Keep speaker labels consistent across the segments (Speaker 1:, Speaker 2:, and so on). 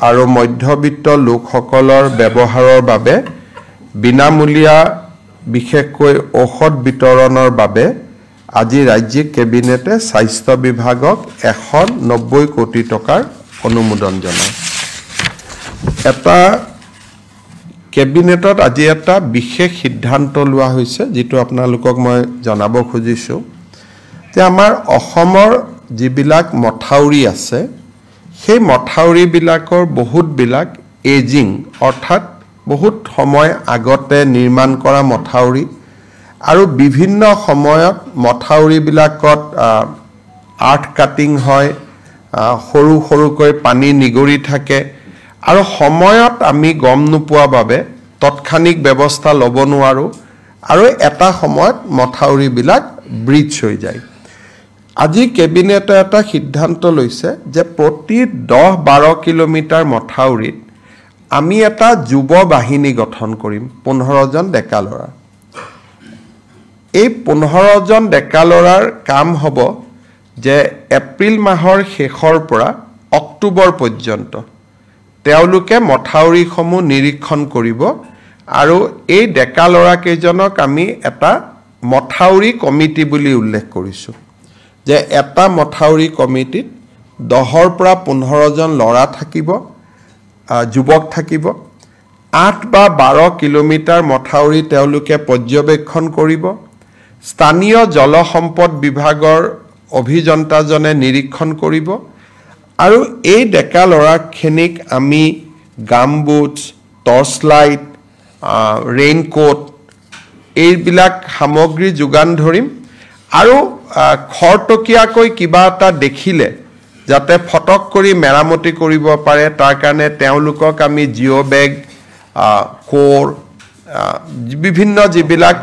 Speaker 1: আৰু মধ্যবিত্ত লোকসকলৰ ব্যৱহাৰৰ বাবে বিনামূলীয়া বিশেষকৈ ঔষধ বিতৰণৰ বাবে আজি ৰাজ্যিক কেবিনেটে স্বাস্থ্য বিভাগক 190 কোটি টকাৰ অনুমোদন জনায় এটা কেবিনেটত আজি এটা বিশেষ সিদ্ধান্ত লোৱা হৈছে যেটো আপোনালোকক মই জনাব খুজিছো যে আমাৰ অসমৰ যিবিলাক মথাউৰি আছে সেই মথাউৰি বিলাকৰ বহুত বিলাক এজিং অৰ্থাৎ বহুত সময় আগতে নিৰ্মাণ কৰা মথাউৰি আৰু বিভিন্ন সময়ত মথাউৰি বিলাকত আৰ্ট কাটিং হয় সৰু সৰুকৈ পানী নিগৰি থাকে আৰু সময়ত আমি গম নোপোৱা বাবে তৎক্ষণিক ব্যৱস্থা ল'ব নোৱাৰো আৰু এটা সময়ত মথাউৰি বিলাক ব্ৰিজ হৈ যায় আজি কেবিনেটে এটা সিদ্ধান্ত লৈছে যে প্ৰতি 10-12 কিলোমিটাৰ মথাউৰিত আমি এটা যুৱ বাহিনী গঠন কৰিম 15 জন ডেকা ল'ৰা এই 15 জন ডেকা ল'ৰাৰ কাম হ'ব যে এপ্ৰিল মাহৰ শেষৰ পৰা অক্টোবৰ পৰ্যন্ত তেওঁলোকে মথাউৰিসমূহ নিৰীক্ষণ কৰিব আৰু এই ডেকা ল'ৰা কেইজনক আমি এটা মথাউৰি কমিটি বুলি উল্লেখ কৰিছো যে এটা মথাউৰি কমিটিত 10 পৰা 15 জন ল'ৰা থাকিব যুৱক থাকিব 8 বা 12 কিলোমিটাৰ মথাউৰি তেওঁলোকে পৰ্যবেক্ষণ কৰিব স্থানীয় জলসম্পদ বিভাগৰ অভিযন্তাজনে নিৰীক্ষণ কৰিব আৰু এই ডেকা ল'ৰাখিনিক আমি গামবুটছ টৰ্চ লাইট ৰেইনকোট এইবিলাক সামগ্ৰী যোগান ধৰিম আৰু খৰটকিয়াকৈ কিবা এটা দেখিলে যাতে ফটক কৰি মেৰামতি কৰিব পাৰে তাৰ কাৰণে তেওঁলোকক আমি জিও বেগ কোৰ বিভিন্ন যিবিলাক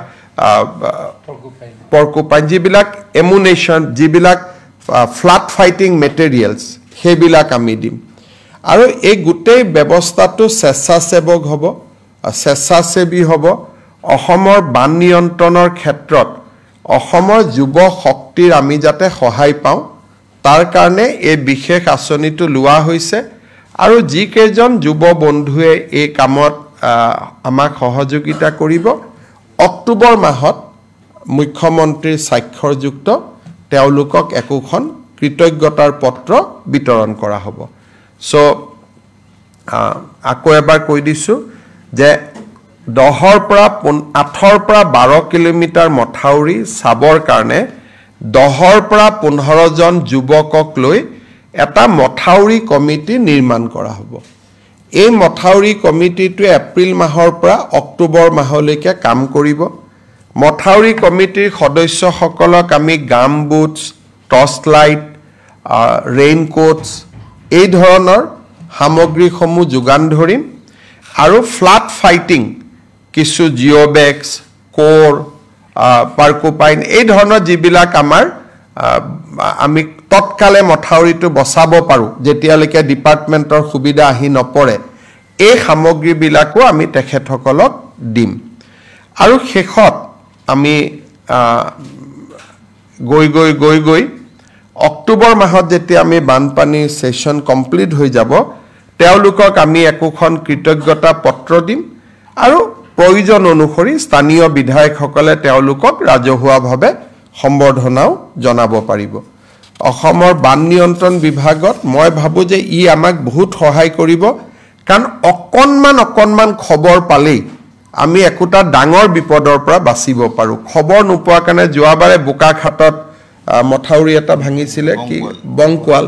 Speaker 1: পৰ্কুপাইন যিবিলাক এমুনেশ্যন যিবিলাক ফ্লাড ফাইটিং মেটেৰিয়েলছ সেইবিলাক আমি দিম আৰু এই গোটেই ব্যৱস্থাটো স্বেচ্ছাসেৱক হ'ব স্বেচ্ছাসেৱী হ'ব অসমৰ বান নিয়ন্ত্ৰণৰ ক্ষেত্ৰত অসমৰ যুৱ শক্তিৰ আমি যাতে সহায় পাওঁ তাৰ কাৰণে এই বিশেষ আঁচনিটো লোৱা হৈছে আৰু যি কেইজন যুৱ বন্ধুৱে এই কামত আমাক সহযোগিতা কৰিব অক্টোবৰ মাহত মুখ্যমন্ত্ৰীৰ স্বাক্ষৰযুক্ত তেওঁলোকক একোখন কৃতজ্ঞতাৰ পত্ৰ বিতৰণ কৰা হ'ব সো আকৌ এবাৰ কৈ দিছো যে 8 পৰা 12 কিলোমিটাৰ মথাউৰি চাবৰ কাৰণে 10 পৰা 15 জন যুৱকক লৈ এটা মথাউৰি কমিটি নিৰ্মাণ কৰা হ'ব এই মথাউৰি কমিটিটো এপ্ৰিল মাহৰ পৰা অক্টোবৰ মাহলৈকে কাম কৰিব মথাউৰি কমিটিৰ সদস্যসকলক আমি গামবুটছ টৰ্চ লাইট ৰেইনকোটছ এই ধৰণৰ সামগ্ৰীসমূহ যোগান ধৰিম আৰু ফ্লাড ফাইটিং কিছু জিও বেগছ কোৰ পাৰ্কুপাইন এই ধৰণৰ যিবিলাক আমাৰ আমি তৎকালে মথাউৰিটো বচাব পাৰো যেতিয়ালৈকে ডিপাৰ্টমেন্টৰ সুবিধা আহি নপৰে এই সামগ্ৰীবিলাকো আমি তেখেতসকলক দিম আৰু শেষত আমি গৈ অক্টোবৰ মাহত যেতিয়া আমি বানপানী সেশন কমপ্লিট হৈ যাব তেওঁলোকক আমি একোখন কৃতজ্ঞতা পত্ৰ দিম আৰু প্ৰয়োজন অনুসৰি স্থানীয় বিধায়কসকলে তেওঁলোকক ৰাজহুৱাভাৱে সম্বৰ্ধনাও জনাব পাৰিব অসমৰ বান নিয়ন্ত্ৰণ বিভাগত মই ভাবো যে ই আমাক বহুত সহায় কৰিব কাৰণ অকণমান খবৰ পালেই আমি একোটা ডাঙৰ বিপদৰ পৰা বাচিব পাৰো খবৰ নোপোৱা কাৰণে যোৱাবাৰে বোকাখাটত মথাউৰি এটা ভাঙিছিলে কি বংকুৱাল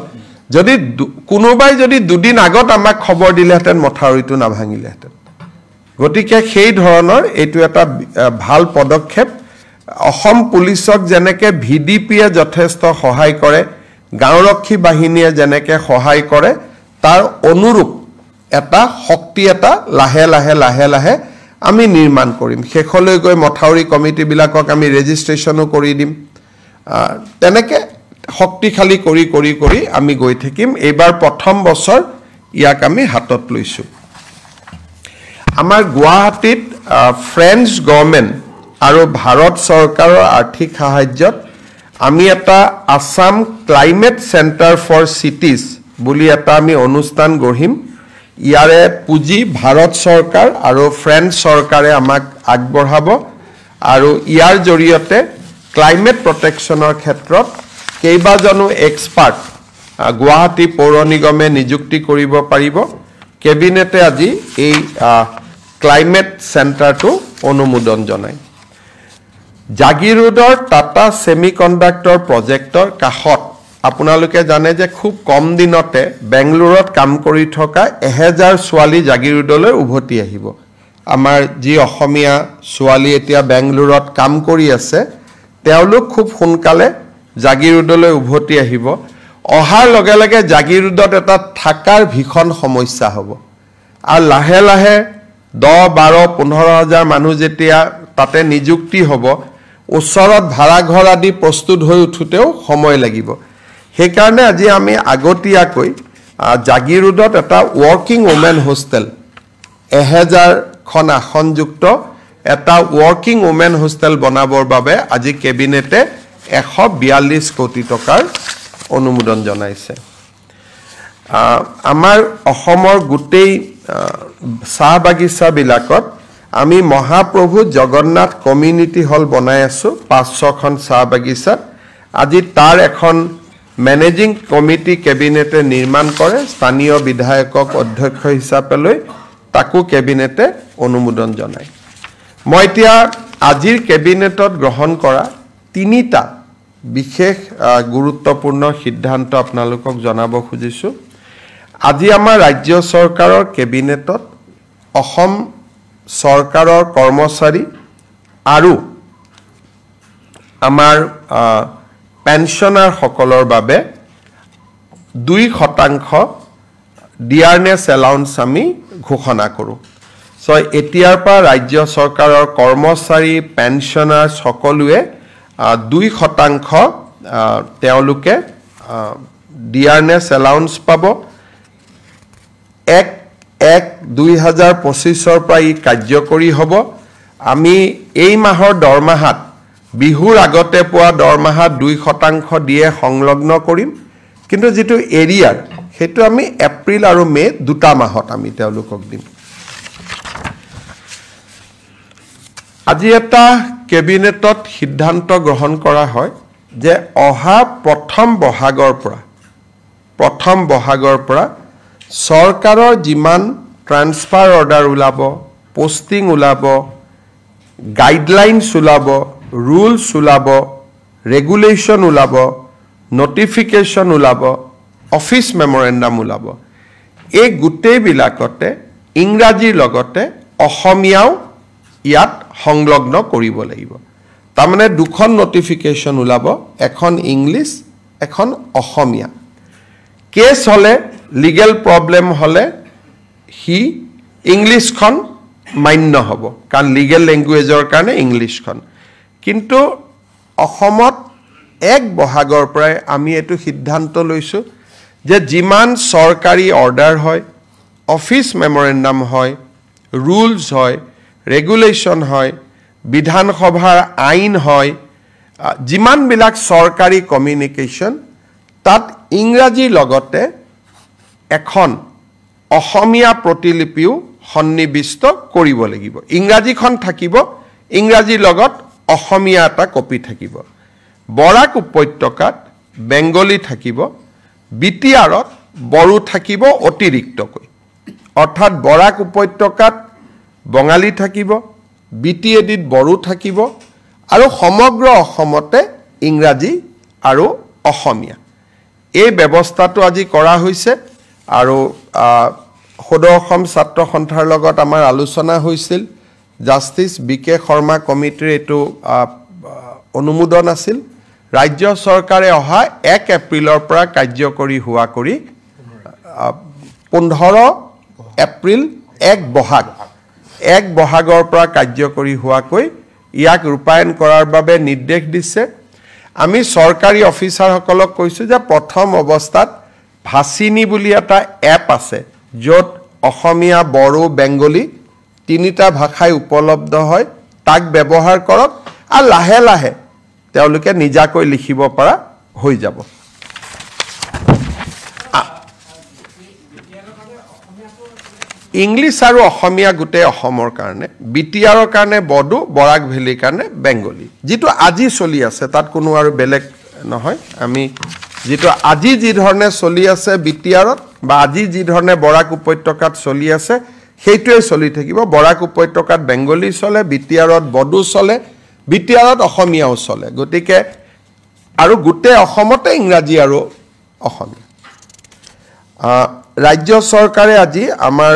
Speaker 1: যদি কোনোবাই যদি দুদিন আগত আমাক খবৰ দিলেহেঁতেন মথাউৰিটো নাভাঙিলেহেঁতেন গতিকে সেই ধৰণৰ এইটো এটা ভাল পদক্ষেপ অসম পুলিচক যেনেকে ভিডিপিয়ে যথেষ্ট সহায় কৰে গাঁওৰক্ষী বাহিনীয়ে যেনেকে সহায় কৰে তাৰ অনুৰূপ এটা শক্তি এটা লাহে লাহে আমি নিৰ্মাণ কৰিম শেষলৈ গৈ মথাউৰি কমিটি বিলাকক আমি ৰেজিষ্ট্ৰেচনো কৰি দিম তেনেকে শক্তিশালী কৰি আমি গৈ থাকিম এইবাৰ প্ৰথম বছৰ ইয়াক আমি হাতত লৈছো আমাৰ গুৱাহাটীত ফ্ৰেঞ্চ গভৰ্নমেণ্ট আৰু ভাৰত চৰকাৰৰ আৰ্থিক সাহায্যত আমি এটা Assam climate centre for cities বুলি এটা আমি অনুষ্ঠান গঢ়িম ইয়াৰে পুঁজি ভাৰত চৰকাৰ আৰু ফ্ৰেঞ্চ চৰকাৰে আমাক আগবঢ়াব আৰু ইয়াৰ জৰিয়তে ক্লাইমেট প্ৰটেকশ্যনৰ ক্ষেত্ৰত কেইবাজনো এক্সপাৰ্ট গুৱাহাটী পৌৰ নিগমে নিযুক্তি কৰিব পাৰিব কেবিনেটে আজি এই ক্লাইমেট চেণ্টাৰটো অনুমোদন জনায় জাগিৰোডৰ টাটা সেমিকণ্ডাক্টৰ প্ৰজেক্টৰ কাষত আপোনালোকে জানে যে খুব কম দিনতে বেংগলুৰুত কাম কৰি থকা 1000 ছোৱালী জাগিৰোডলৈ উভতি আহিব আমাৰ যি অসমীয়া ছোৱালী এতিয়া বেংগলুৰুত কাম কৰি আছে তেওঁলোক খুব সোনকালে জাগিৰোডলৈ উভতি আহিব অহাৰ লগে লগে জাগিৰোডত এটা থাকাৰ ভীষণ সমস্যা হ'ব আৰু লাহে লাহে 10 12 15000 মানুহ যেতিয়া তাতে নিযুক্তি হ'ব ওচৰত ভাড়া ঘৰ আদি প্ৰস্তুত হৈ উঠুতেও সময় লাগিব সেইকাৰণে আজি আমি আগতীয়াকৈ জাগিৰোডত এটা ৱৰ্কিং ওমেন হোষ্টেল 1000 খন আসনযুক্ত এটা ৱৰ্কিং ওমেন হোষ্টেল বনাবৰ বাবে আজি কেবিনেটে 142 কোটি টকাৰ অনুমোদন জনাইছে আমাৰ অসমৰ গোটেই চাহ বাগিচাবিলাকত আমি মহাপ্ৰভু জগন্নাথ কমিউনিটি হল বনাই আছো 500খন চাহ বাগিচাত আজি তাৰ এখন মেনেজিং কমিটি কেবিনেটে নিৰ্মাণ কৰে স্থানীয় বিধায়কক অধ্যক্ষ হিচাপে লৈ তাকো কেবিনেটে অনুমোদন জনায় মই এতিয়া আজিৰ কেবিনেটত গ্ৰহণ কৰা তিনিটা বিশেষ গুৰুত্বপূৰ্ণ সিদ্ধান্ত আপোনালোকক জনাব খুজিছো আজি আমাৰ ৰাজ্য চৰকাৰৰ কেবিনেটত অসম চৰকাৰৰ কৰ্মচাৰী আৰু আমাৰ পেনশনাৰ সকলৰ বাবে 2% ডিয়াৰনেছ এলাউন্স আমি ঘোষণা কৰোঁ সো এতিয়াৰ পৰা ৰাজ্য চৰকাৰৰ কৰ্মচাৰী পেনশনাৰ সকলোৱে 2% তেওঁলোকে ডিয়াৰনেছ এলাউন্স পাব 1/1/2025 পৰা ই কাৰ্যকৰী হ'ব আমি এই মাহৰ দৰমহাত বিহুৰ আগতে পোৱা দৰমহাত 2% দিয়ে সংলগ্ন কৰিম কিন্তু যেটো এৰিয়াৰ হেতু আমি এপ্ৰিল আৰু মে দুটা মাহত আমি তেওঁলোকক দিম আজি এটা কেবিনেটত সিদ্ধান্ত গ্ৰহণ কৰা হয় যে অহা প্ৰথম বহাগৰ পৰা চৰকাৰৰ যিমান ট্ৰান্সফাৰ অৰ্ডাৰ ওলাব পোষ্টিং ওলাব গাইডলাইনছ ওলাব ৰুলছ ওলাব ৰেগুলেশ্যন ওলাব নটিফিকেশ্যন ওলাব অফিচ মেমৰেণ্ডাম ওলাব এই গোটেইবিলাকতে ইংৰাজীৰ লগতে অসমীয়াও ইয়াত সংলগ্ন কৰিব লাগিব তাৰমানে দুখন নটিফিকেশ্যন ওলাব এখন ইংলিছ এখন অসমীয়া কেছ হলে লিগেল প্ৰবলেম হলে হি ইংলিছখন মান্য হ'ব কাৰণ লিগেল ল্যাঙ্গুৱেজৰ কাৰণে ইংলিছখন কিন্তু অসমত 1 বহাগৰ পৰা আমি এটো সিদ্ধান্ত লৈছো যে যিমান সৰকাৰি অৰ্ডাৰ হয় অফিস মেমৰেণ্ডাম হয় ৰুলছ হয় ৰেগুলেশ্যন হয় বিধানসভাৰ আইন হয় যিমান বিলাক সৰকাৰি কমিউনিকেশ্যন তাত ইংৰাজী লগতে এখন অসমীয়া প্ৰতিলিপিও সন্নিবিষ্ট কৰিব লাগিব ইংৰাজীখন থাকিব ইংৰাজী লগত অসমীয়া এটা কপি থাকিব বৰাক উপত্যকাত বেংগলী থাকিব বিটিআৰত বড়ো থাকিব অতিৰিক্তকৈ অৰ্থাৎ বৰাক উপত্যকাত বঙালী থাকিব বিটিএডিত বড়ো থাকিব আৰু সমগ্ৰ অসমতে ইংৰাজী আৰু অসমীয়া এই ব্যৱস্থাটো আজি কৰা হৈছে আৰু সদৌ অসম ছাত্ৰ সন্থাৰ লগত আমাৰ আলোচনা হৈছিল জাষ্টিস বিকে শৰ্মা কমিটিৰ এটো অনুমোদন আছিল ৰাজ্য চৰকাৰে অহা 1 এপ্ৰিলৰ পৰা কাৰ্যকৰী হোৱা কৰি 15 এপ্ৰিল 1 বহাগৰ পৰা কাৰ্যকৰী হোৱাকৈ ইয়াক ৰূপায়ণ কৰাৰ বাবে নিৰ্দেশ দিছে আমি সৰকাৰি অফিচাৰ সকলক কৈছো যে প্ৰথম অৱস্থাত ভাসিনী বুলি এটা এপ আছে যত অসমীয়া বড়ো বেংগলী তিনিটা ভাষাই উপলব্ধ হয় তাক ব্যৱহাৰ কৰক আৰু লাহে লাহে তেওঁলোকে নিজাকৈ লিখিব পৰা হৈ যাব ইংলিছ আৰু অসমীয়া গোটেই অসমৰ কাৰণে বিটিআৰৰ কাৰণে বড়ো বৰাক ভেলীৰ কাৰণে বেংগলী যেটো আজি চলি আছে তাত কোনো আৰু বেলেগ নহয় আমি যেটো আজি যি ধৰণে চলি আছে বিটিআৰত বা আজি যি ধৰণে বৰাক উপত্যকাত চলি আছে সেইটোৱে চলি থাকিব বৰাক উপত্যকাত বেংগলী চলে বিটিআৰত বড়ো চলে বিটিআৰত অসমীয়াও চলে গতিকে আৰু গোটেই অসমতে ইংৰাজী আৰু অসমীয়া ৰাজ্য চৰকাৰে আজি আমাৰ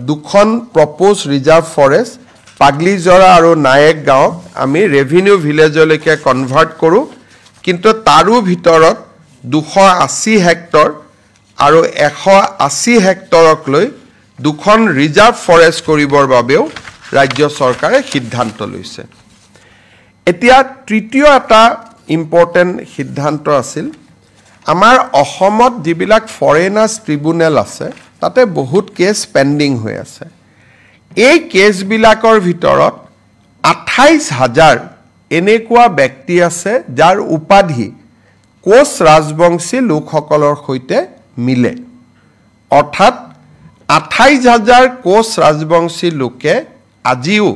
Speaker 1: দুখন প্ৰপ'জ ৰিজাৰ্ভ ফৰেষ্ট পাগলিজৰা আৰু নায়েক গাঁও আমি ৰেভিনিউ ভিলেজলৈকে কনভাৰ্ট কৰো কিন্তু তাৰো ভিতৰত 280 হেক্টৰ আৰু 180 হেক্টৰক লৈ দুখন ৰিজাৰ্ভ ফৰেষ্ট কৰিবৰ বাবেও ৰাজ্য চৰকাৰে সিদ্ধান্ত লৈছে এতিয়া তৃতীয় এটা ইম্পৰ্টেন্ট সিদ্ধান্ত আছিল আমাৰ অসমত যিবিলাক ফৰেনাৰ্ছ ট্ৰিব্যুনেল আছে তাতে বহুত কেছ পেন্ডিং হৈ আছে এই কেছবিলাকৰ ভিতৰত 28000 এনেকুৱা ব্যক্তি আছে যাৰ উপাধি কোচ ৰাজবংশী লোকসকলৰ সৈতে মিলে অৰ্থাৎ 28000 কোচ ৰাজবংশী লোকে আজিও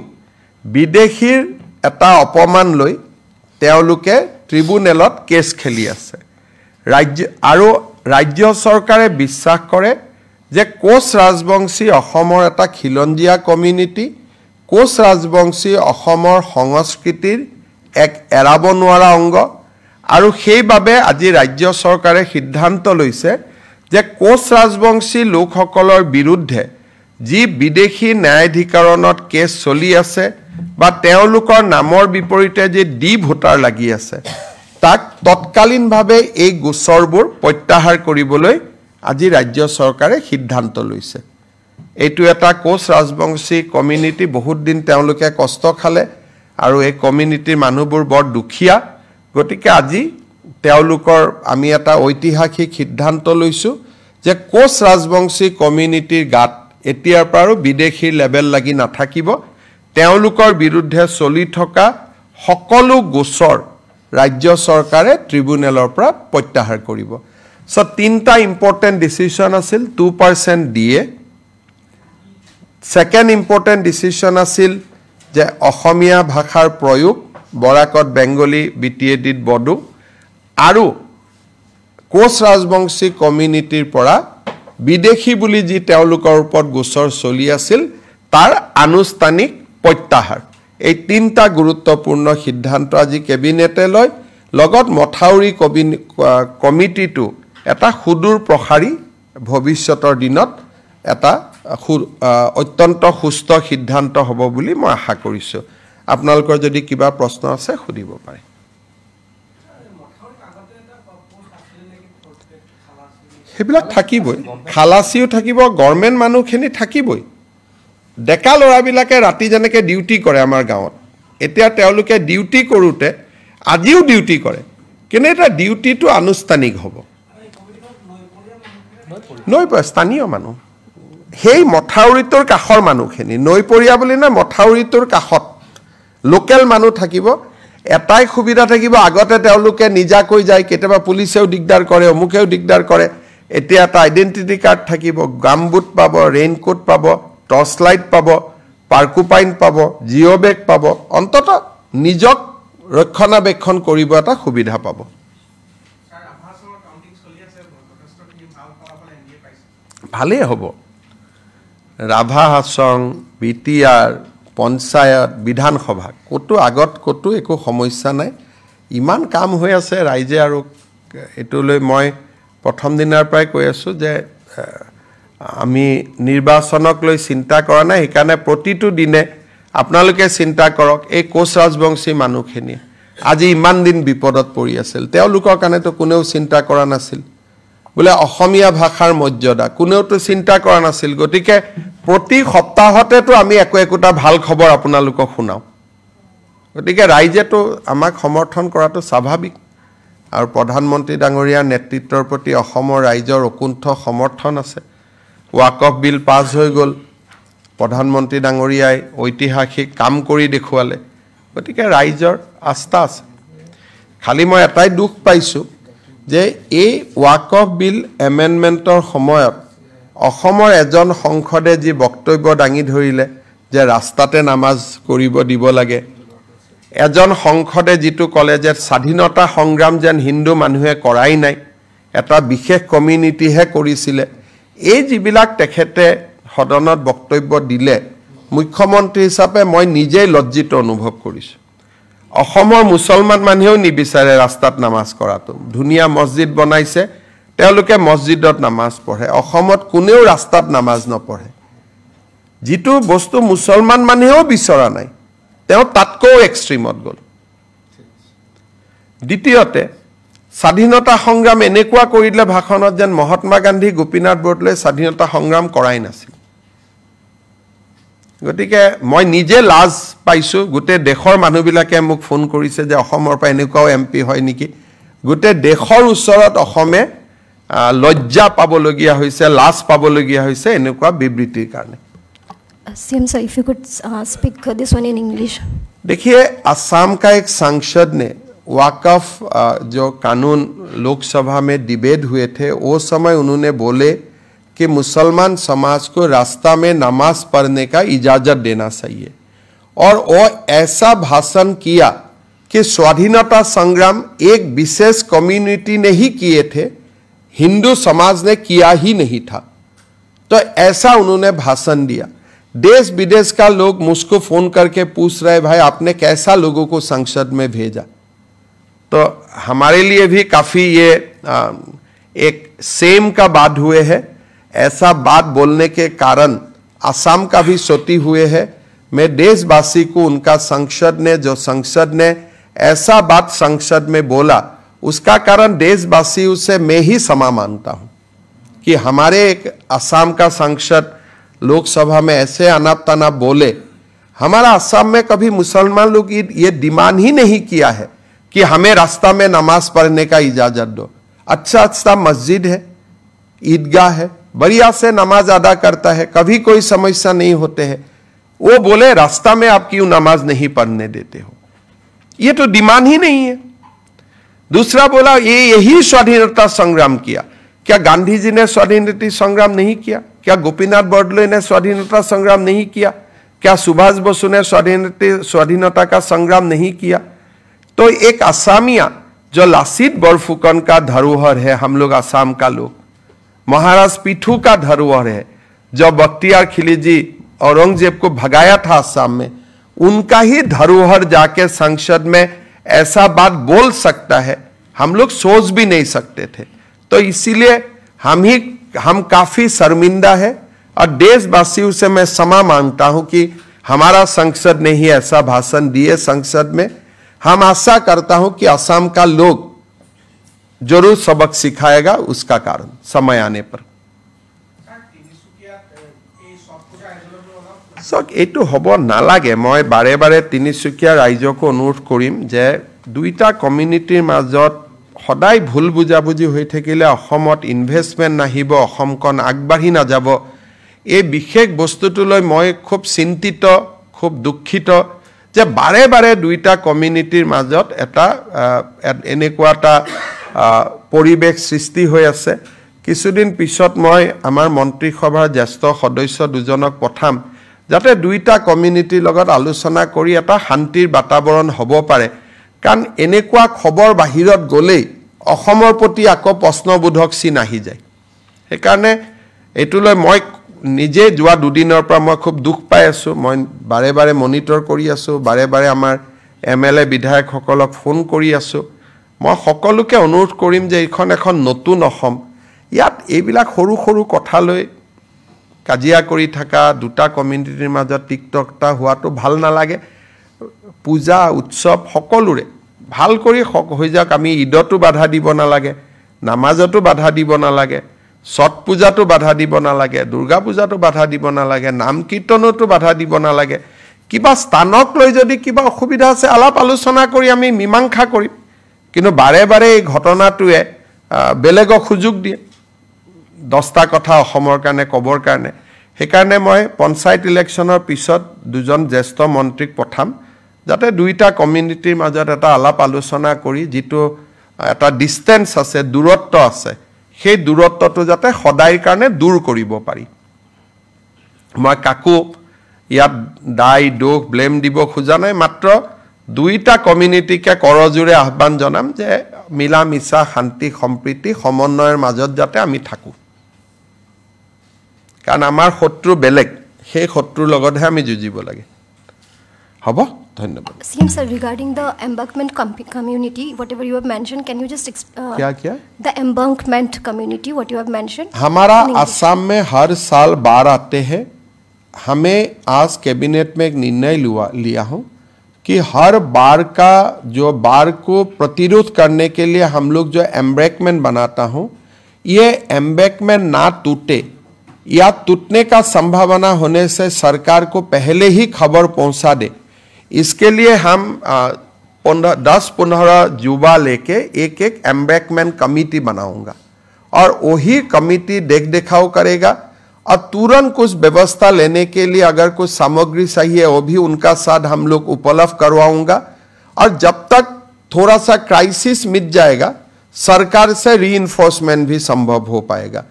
Speaker 1: বিদেশীৰ এটা অপমান লৈ তেওঁলোকে ট্ৰিব্যুনেলত কেছ খেলি আছে ৰাজ্য চৰকাৰে বিশ্বাস কৰে যে কোচ ৰাজবংশী অসমৰ এটা খিলঞ্জীয়া কমিউনিটি কোচ ৰাজবংশী অসমৰ সংস্কৃতিৰ এক এৰাব নোৱাৰা অংগ আৰু সেইবাবে আজি ৰাজ্য চৰকাৰে সিদ্ধান্ত লৈছে যে কোচ ৰাজবংশী লোকসকলৰ বিৰুদ্ধে যি বিদেশী ন্যায়াধিকৰণত কেছ চলি আছে বা তেওঁলোকৰ নামৰ বিপৰীতে যে ডি ভোটাৰ লাগি আছে তাক তৎকালীনভাৱে এই গোচৰবোৰ প্ৰত্যাহাৰ কৰিবলৈ আজি ৰাজ্য চৰকাৰে সিদ্ধান্ত লৈছে এইটো এটা কোচ ৰাজবংশী কমিউনিটি বহুত দিন তেওঁলোকে কষ্ট খালে আৰু এই কমিউনিটিৰ মানুহবোৰ বৰ দুখীয়া গতিকে আজি তেওঁলোকৰ আমি এটা ঐতিহাসিক সিদ্ধান্ত লৈছো যে কোচ ৰাজবংশী কমিউনিটিৰ গাত এতিয়াৰ পৰা বিদেশীৰ লেভেল লাগি নাথাকিব তেওঁলোকৰ বিৰুদ্ধে চলি থকা সকলো গোচৰ ৰাজ্য চৰকাৰে ট্ৰিব্যুনেলৰ পৰা প্ৰত্যাহাৰ কৰিব সো তিনটা ইম্পৰ্টেন্ট ডিসিশন আছিল 2% ডিএ সেকেন্ড ইম্পৰ্টেন্ট ডিসিশন আছিল যে অসমীয়া ভাষাৰ প্ৰয়োগ বৰাকত বেংগলী বিটিএডিত বড়ো আৰু কোচ ৰাজবংশী কমিউনিটিৰ পৰা বিদেশী বুলি যি তেওঁলোকৰ ওপৰত গোচৰ চলি আছিল তাৰ আনুষ্ঠানিক প্ৰত্যাহাৰ এই তিনটা গুৰুত্বপূৰ্ণ সিদ্ধান্ত আজি কেবিনেটে লয় লগত মথাউৰি কমিটিটো এটা সুদূৰ প্ৰসাৰী ভৱিষ্যতৰ দিনত এটা অত্যন্ত সুস্থ সিদ্ধান্ত হ'ব বুলি মই আশা কৰিছো আপোনালোকৰ যদি কিবা প্ৰশ্ন আছে সুধিব পাৰে হেবিলাক থাকিবই খালাসিও থাকিব গভৰ্ণমেণ্ট মানুহখিনি থাকিবই ডেকা লৰাবিলাকে ৰাতি যেনেকে ডিউটি কৰে আমাৰ গাঁৱত এতিয়া তেওঁলোকে ডিউটি কৰোতে আজিও ডিউটি কৰে কিন্তু এটা ডিউটিটো আনুষ্ঠানিক হ'ব নৈপৰীয়া স্থানীয় মানুহ সেই মথাউৰিটোৰ কাষৰ মানুহখিনি নৈপৰীয়া বুলি না মথাউৰিটোৰ কাষত লোকেল মানুহ থাকিব এটাই সুবিধা থাকিব আগতে তেওঁলোকে নিজাকৈ যায় কেতিয়াবা পুলিচেও দিগদাৰ কৰে অমুকেও দিগদাৰ কৰে এতিয়া এটা আইডেন্টিটি কাৰ্ড থাকিব গামবুট পাব ৰেইনকোট পাব টৰ্চ লাইট পাব পাৰ্কুপাইন পাব জিঅ' বেগ পাব অন্তত নিজক ৰক্ষণাবেক্ষণ কৰিব এটা সুবিধা পাব ভালেই হ'ব ৰাভা হাছং বিটিআৰ পঞ্চায়ত বিধানসভা কতো আগত কতো একো সমস্যা নাই ইমান কাম হৈ আছে ৰাইজে আৰু এটোলৈ মই প্ৰথম দিনৰ পৰাই কৈ আছো যে আমি নিৰ্বাচনক লৈ চিন্তা কৰা নাই সেইকাৰণে প্ৰতিটো দিনে আপোনালোকে চিন্তা কৰক এই কোচ ৰাজবংশী মানুহখিনি আজি ইমান দিন বিপদত পৰি আছিল তেওঁলোকৰ কাৰণেতো কোনেও চিন্তা কৰা নাছিল বোলে অসমীয়া ভাষাৰ মৰ্যাদা কোনেওতো চিন্তা কৰা নাছিল গতিকে প্ৰতি সপ্তাহতেতো আমি একোটা ভাল খবৰ আপোনালোকক শুনাও গতিকে ৰাইজেতো আমাক সমৰ্থন কৰাটো স্বাভাৱিক আৰু প্ৰধানমন্ত্ৰী ডাঙৰীয়াৰ নেতৃত্বৰ প্ৰতি অসমৰ ৰাইজৰ অকুণ্ঠ সমৰ্থন আছে ওয়াকফ বিল পাছ হৈ গল প্ৰধানমন্ত্ৰী ডাঙৰীয়াই ঐতিহাসিক কাম কৰি দেখুৱালে গতিকে ৰাইজৰ আস্থা আছে খালি মই এটাই দুখ পাইছো যে এই ওয়াকফ বিল এমেন্ডমেন্টৰ সময়ত অসমৰ এজন সংসদে যি বক্তব্য দাঙি ধৰিলে যে ৰাস্তাতে নামাজ কৰিব দিব লাগে এজন সংসদে যিটো কলে যে স্বাধীনতা সংগ্ৰাম যেন হিন্দু মানুহে কৰাই নাই এটা বিশেষ কমিউনিটিহে কৰিছিলে এই যিবিলাক তেখেতে সদনত বক্তব্য দিলে মুখ্যমন্ত্ৰী হিচাপে মই নিজেই লজ্জিত অনুভৱ কৰিছো অসমৰ মুছলমান মানুহেও নিবিচাৰে ৰাস্তাত নামাজ কৰাটো ধুনীয়া মছজিদ বনাইছে তেওঁলোকে মছজিদত নামাজ পঢ়ে অসমত কোনেও ৰাস্তাত নামাজ নপঢ়ে যিটো বস্তু মুছলমান মানুহেও বিচৰা নাই তেওঁ তাতকৈ এক্সট্ৰিমত গল দ্বিতীয়তে স্বাধীনতা সংগ্ৰাম এনেকুৱা কৰিলে ভাষণত যেন মহাত্মা গান্ধী গোপীনাথ বৰদলৈ স্বাধীনতা সংগ্ৰাম কৰাই নাছিল গতিকে মই নিজে লাজ পাইছো গোটে দেশৰ মানুহবিলাকে মোক ফোন কৰিছে যে অসমৰ পৰা এনেকুৱাও এমপি হয় নেকি গোটে দেশৰ ওচৰত অসমে লজ্জা পাবলগীয়া হৈছে লাজ পাবলগীয়া হৈছে এনেকুৱা বিবৃতিৰ কাৰণে
Speaker 2: CM sir, if you could speak this one in English.
Speaker 1: देखिए असम का एक सांसद ने वाकफ जो कानून लोकसभा में डिबेट हुए थे वो समय उन्होंने बोले कि मुसलमान समाज को रास्ता में नमाज पढ़ने का इजाज़त देना चाहिए और वो ऐसा भाषण किया कि स्वाधीनता संग्राम एक विशेष कम्युनिटी ने ही किए थे हिंदू समाज ने किया ही नहीं था तो ऐसा उन्होंने भाषण दिया देश विदेश का लोग मुझको फोन करके पूछ रहे भाई आपने कैसा लोगों को संसद में भेजा तो हमारे लिए भी काफ़ी ये एक सेम का बात हुए है ऐसा बात बोलने के कारण असम का भी क्षति हुए है मैं देशवासी को उनका संसद ने ऐसा बात संसद में बोला उसका कारण देशवासियों से मैं ही क्षमा मांगता हूँ कि हमारे एक असम का सांसद लोकसभा में ऐसे अनाप तनाप बोले हमारा असम में कभी मुसलमान लोग ये डिमांड ही नहीं किया है कि हमें रास्ता में नमाज पढ़ने का इजाज़त दो अच्छा मस्जिद है ईदगाह है बढ़िया से नमाज अदा करता है कभी कोई समस्या नहीं होते हैं वो बोले रास्ता में आप क्यों नमाज नहीं पढ़ने देते हो ये तो डिमांड ही नहीं है दूसरा बोला यही स्वाधीनता संग्राम किया क्या गांधी जी ने स्वाधीनता संग्राम नहीं किया क्या गोपीनाथ बरदलोई ने स्वाधीनता संग्राम नहीं किया क्या सुभाष बसु ने स्वाधीनता का संग्राम नहीं किया तो एक असमिया जो लासित बरफुकन का धरोहर है हम लोग असम का लोग महाराज पीठू का धरोहर है जो बख्तियार खिलजी औरंगजेब को भगाया था असम में उनका ही धरोहर जाके संसद में ऐसा बात बोल सकता है हम लोग सोच भी नहीं सकते थे तो इसीलिए हम काफी शर्मिंदा है और देशवासियों से मैं क्षमा मांगता हूं कि हमारा संसद ने ही ऐसा भाषण दिए संसद में हम आशा करता हूं कि असम का लोग जरूर सबक सिखाएगा उसका कारण समय आने पर এইটো হ'ব নালাগে মই বাৰে বাৰে তিনিচুকীয়া ৰাইজক অনুৰোধ কৰিম যে দুইটা কমিউনিটিৰ মাজত সদায় ভুল বুজাবুজি হৈ থাকিলে অসমত ইনভেষ্টমেন্ট নাহিব অসমখন আগবাঢ়ি নাযাব এই বিশেষ বস্তুটোলৈ মই খুব চিন্তিত খুব দুঃখিত যে বাৰে বাৰে দুইটা কমিউনিটিৰ মাজত এটা এনেকুৱা এটা পৰিবেশ সৃষ্টি হৈ আছে কিছুদিন পিছত মই আমাৰ মন্ত্ৰী সভাৰ জ্যেষ্ঠ সদস্য দুজনক পঠাম যাতে দুইটা কমিউনিটিৰ লগত আলোচনা কৰি এটা শান্তিৰ বাতাবৰণ হ'ব পাৰে কাৰণ এনেকুৱা খবৰ বাহিৰত গলেই অসমৰ প্ৰতি আকৌ প্ৰশ্নবোধক চিন আহি যায় সেইকাৰণে এটুলৈ মই নিজে যোৱা দুদিনৰ পৰা মই খুব দুখ পাই আছো মই বাৰে বাৰে মনিটৰ কৰি আছো বাৰে বাৰে আমাৰ এমএলএ বিধায়কসকলক ফোন কৰি আছো মই সকলোকে অনুৰোধ কৰিম যে এইখন এখন নতুন অসম ইয়াত এইবিলাক সৰু সৰু কথালৈ কাজিয়া কৰি থাকা দুটা কমিউনিটিৰ মাজত টিকটকটা হোৱাটো ভাল নালাগে পূজা উৎসৱ সকলোৰে ভাল কৰি হৈ যাওক আমি ঈদতো বাধা দিব নালাগে নামাজতো বাধা দিব নালাগে ছট পূজাতো বাধা দিব নালাগে দুৰ্গা পূজাতো বাধা দিব নালাগে নাম কীৰ্তনতো বাধা দিব নালাগে কিবা স্থানক লৈ যদি কিবা অসুবিধা আছে আলাপ আলোচনা কৰি আমি মীমাংসা কৰিম কিন্তু বাৰে বাৰে এই ঘটনাটোৱে বেলেগক সুযোগ দিয়ে 10টা কথা অসমৰ কাৰণে কবৰ কাৰণে সেইকাৰণে মই পঞ্চায়ত ইলেকশ্যনৰ পিছত দুজন জ্যেষ্ঠ মন্ত্ৰীক পঠাম যাতে দুইটা কমিউনিটিৰ মাজত এটা আলাপ আলোচনা কৰি যিটো এটা ডিস্টেন্স আছে দূৰত্ব আছে সেই দূৰত্বটো যাতে সদায়ৰ কাৰণে দূৰ কৰিব পাৰি মই কাকো ইয়াত দাই দোষ ব্লেম দিব খোজা নাই মাত্ৰ দুইটা কমিউনিটিকে কৰজুৰে আহ্বান জনাম যে মিলা মিছা শান্তি সম্প্ৰীতি সমন্বয়ৰ মাজত যাতে আমি থাকো কাৰণ আমাৰ শত্ৰু বেলেগ সেই শত্ৰুৰ লগতহে আমি যুঁজিব লাগে হ'ব ধন্যবাদ
Speaker 2: CM sir, regarding the embankment community, whatever you have mentioned, can you just
Speaker 1: क्या
Speaker 2: the embankment community, what you have mentioned?
Speaker 1: हमारा असम में हर साल बाढ़ आते हैं हमें आज कैबिनेट में एक निर्णय लिया हूं कि हर बाढ़ का जो बाढ़ को प्रतिरोध करने के लिए हम लोग जो एम्बैंकमेंट बनाता हूं ये एम्बैंकमेंट ना टूटे या टूटने का संभावना होने से सरकार को पहले ही खबर पहुंचा दे इसके लिए हम 10-15 युवा लेके एक एम्बैंकमेंट कमेटी बनाऊंगा और वही कमेटी देख देखाव करेगा और तुरंत कुछ व्यवस्था लेने के लिए अगर कुछ सामग्री चाहिए वो भी उनका साथ हम लोग उपलब्ध करवाऊंगा और जब तक थोड़ा सा क्राइसिस मिट जाएगा सरकार से रीइंफोर्समेंट भी संभव हो पाएगा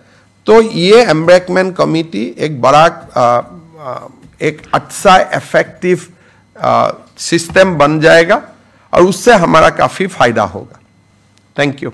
Speaker 1: तो ये एम्बैंकमेंट कमेटी एक बड़ा एक अच्छा इफेक्टिव सिस्टम बन जाएगा और उससे हमारा काफी फायदा होगा थैंक यू